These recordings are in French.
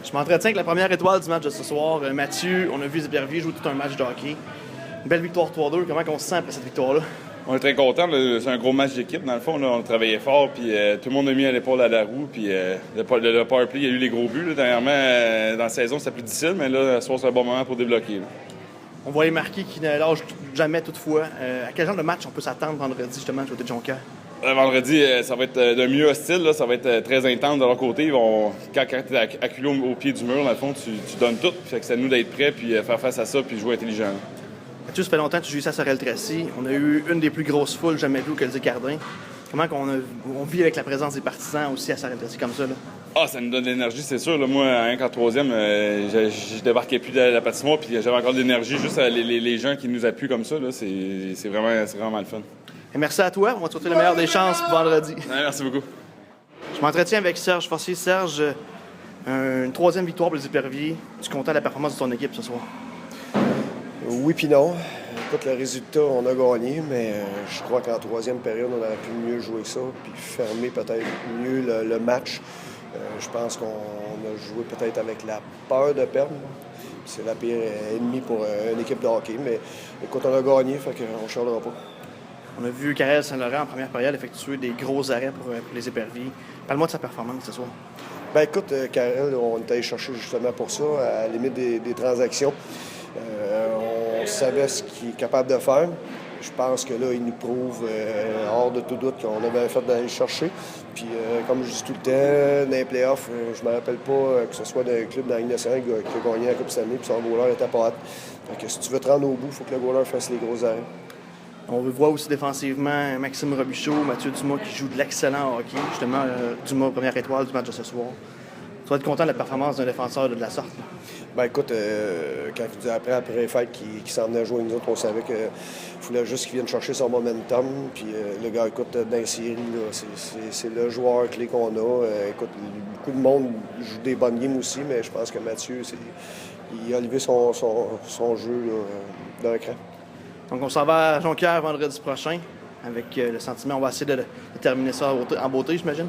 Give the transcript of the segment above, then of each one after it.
Je m'entretiens avec la première étoile du match de ce soir. Mathieu, on a vu Zépervier jouer tout un match de hockey. Une belle victoire 3-2. Comment on se sent après cette victoire-là? On est très contents. C'est un gros match d'équipe. Dans le fond, là, on travaillait fort, puis tout le monde a mis à l'épaule à la roue. Puis le power play, il y a eu les gros buts. Là. Dernièrement, dans la saison, c'était plus difficile, mais là, ce soir, c'est un bon moment pour débloquer. Là. On voit les marqués qui ne lâchent jamais toutefois. À quel genre de match on peut s'attendre vendredi, justement, du côté de Jonquière? Vendredi, ça va être de mieux hostile. Là. Ça va être très intense de leur côté. Quand tu es acculé au pied du mur, dans le fond, tu donnes tout. Fait que c'est à nous d'être prêts, puis faire face à ça, puis jouer intelligent. Là. Mathieu, ça fait longtemps que tu joues ici à Sorel-Tracy. On a eu une des plus grosses foules jamais vues que le Cardin. Comment on vit avec la présence des partisans aussi à Sorel-Tracy comme ça? Là? Ah, ça nous donne de l'énergie, c'est sûr. Là, moi, qu'en troisième, je débarquais plus de la patinoire, puis j'avais encore de l'énergie. Juste les gens qui nous appuient comme ça, là, c'est vraiment le fun. Et merci à toi. On va te souhaiter la meilleure des chances pour vendredi. Ouais, merci beaucoup. Je m'entretiens avec Serge Forcier. Serge, une troisième victoire pour les Éperviers. Tu comptes à la performance de ton équipe ce soir? Oui puis non. Écoute, le résultat, on a gagné, mais je crois qu'en troisième période, on aurait pu mieux jouer que ça, puis fermer peut-être mieux le match. Je pense qu'on a joué peut-être avec la peur de perdre. C'est la pire ennemie pour une équipe de hockey, mais écoute, on a gagné, fait qu'on ne chialera pas. On a vu Karel Saint-Laurent en première période effectuer des gros arrêts pour les Éperviers. Parle-moi de sa performance ce soir. Ben écoute, Karel, on est allé chercher justement pour ça, à la limite des transactions. On savait ce qu'il est capable de faire. Je pense que là, il nous prouve hors de tout doute qu'on a bien fait d'aller le chercher. Puis, comme je dis tout le temps, dans les playoffs, je me rappelle pas que ce soit d'un club dans la Ligue nationale qui a gagné la Coupe Stanley puis son goaler était pas hâte. Donc, si tu veux te rendre au bout, il faut que le goaler fasse les gros arrêts. On voit aussi défensivement Maxime Robichaud, Mathieu Dumas qui joue de l'excellent hockey. Justement, Dumas, première étoile du match de ce soir. Tu vas être content de la performance d'un défenseur de la sorte. Là. Ben écoute, quand il disait après les fêtes qu'il s'en venait jouer avec nous autres, on savait qu'il fallait juste qu'il vienne chercher son momentum. Puis le gars, écoute, dans la série, c'est le joueur clé qu'on a. Écoute, beaucoup de monde joue des bonnes games aussi, mais je pense que Mathieu, il a élevé son jeu d'un cran. Donc on s'en va à Jonquière vendredi prochain avec le sentiment, on va essayer de terminer ça en beauté, j'imagine?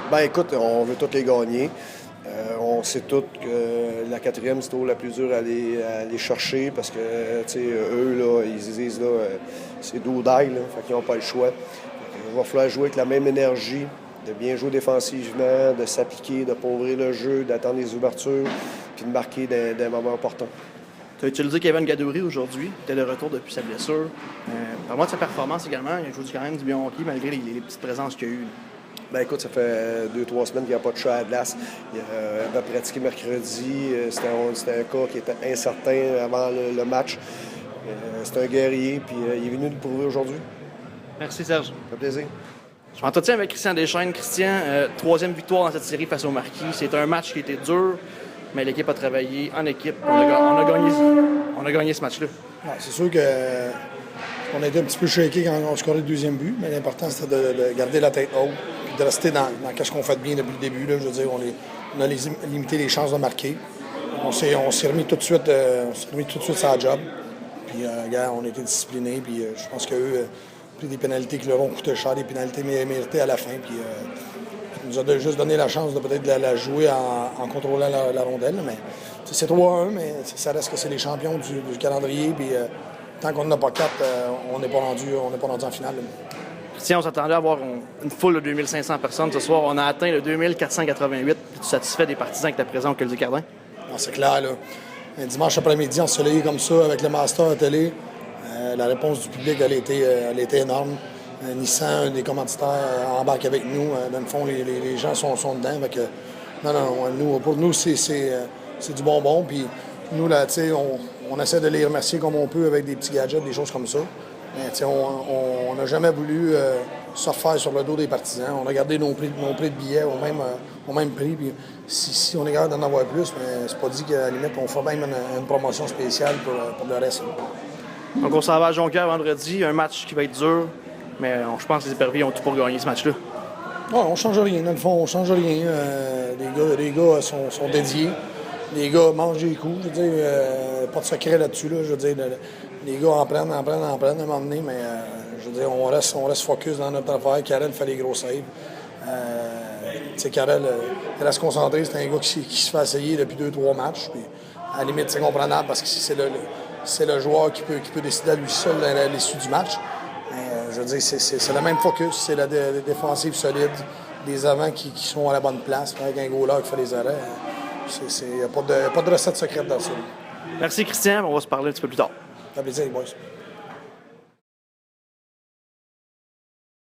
Ben écoute, on veut tous les gagner. On sait tous que la quatrième, c'est toujours la plus dure à aller chercher parce que, tu sais, eux, là, ils disent, là, c'est do die, là, fait qu'ils n'ont pas le choix. Il va falloir jouer avec la même énergie, de bien jouer défensivement, de s'appliquer, de ne pas ouvrir le jeu, d'attendre les ouvertures, puis de marquer d'un moment important. Tu as utilisé Kevin Gadouri aujourd'hui, tu es de retour depuis sa blessure. Parle-moi de sa performance également, il a joué quand même du bien hockey malgré les petites présences qu'il y a eues. Ben écoute, ça fait 2-3 semaines qu'il n'y a pas de chat à glace. Il avait pratiqué mercredi. C'était un cas qui était incertain avant le match. C'est un guerrier, puis il est venu nous prouver aujourd'hui. Merci Serge. Ça fait plaisir. Je m'entretiens avec Christian Deschênes. Christian, troisième victoire dans cette série face au Marquis. C'est un match qui était dur, mais l'équipe a travaillé en équipe. On a gagné ce match-là. Ouais, c'est sûr qu'on a été un petit peu shaké quand on scorait le deuxième but, mais l'important, c'était de garder la tête haute et de rester dans ce qu'on fait de bien depuis le début. Là. Je veux dire, on a limité les chances de marquer. On s'est remis tout de suite sur la job. Puis, on a été disciplinés. Puis, je pense qu'eux ont pris des pénalités qui leur ont coûté cher, des pénalités méritées à la fin. Puis, ils nous ont juste donné la chance de peut-être la jouer en contrôlant la rondelle. Mais c'est 3-1, mais ça reste que c'est les champions du calendrier. Puis, tant qu'on n'en a pas 4, on n'est pas rendu en finale. Christian, on s'attendait à avoir une foule de 2500 personnes ce soir. On a atteint le 2488. Es-tu satisfait des partisans qui étaient présents au Colisée Cardin? Non, c'est clair, là. Un dimanche après-midi, ensoleillé comme ça, avec le Master à télé, la réponse du public, elle a été énorme. Nissan, un des commanditaires, embarque avec nous. Dans le fond, les gens sont dedans. Avec, pour nous, c'est du bonbon. Puis nous, là, on essaie de les remercier comme on peut avec des petits gadgets, des choses comme ça. Mais on n'a jamais voulu se refaire sur le dos des partisans. On a gardé nos prix de billets au même prix. Puis si on est capable d'en avoir plus, mais c'est pas dit qu'à la limite, on fera même une promotion spéciale pour le reste. Donc on s'en va à Jonquière vendredi, un match qui va être dur, mais je pense que les Éperviers ont tout pour gagner ce match-là. Non, on ne change rien. Dans le fond, on ne change rien. Les gars sont dédiés. Les gars mangent des coups. Je veux dire, pas de secret là-dessus. Là. Je veux dire, les gars en prennent à un moment donné, mais je veux dire, on reste focus dans notre affaire. Karel fait les gros saves. Karel, il reste concentré. C'est un gars qui se fait essayer depuis 2-3 matchs. Puis, à la limite, c'est comprenable parce que c'est le joueur qui peut décider à lui seul l'issue du match. Mais, je veux dire, c'est le même focus. C'est la défensive solide, des avants qui sont à la bonne place. Avec un goaler qui fait les arrêts. Il n'y a pas de recette secrète dans ça. Merci, Christian. On va se parler un petit peu plus tard. Ça fait plaisir, les boys.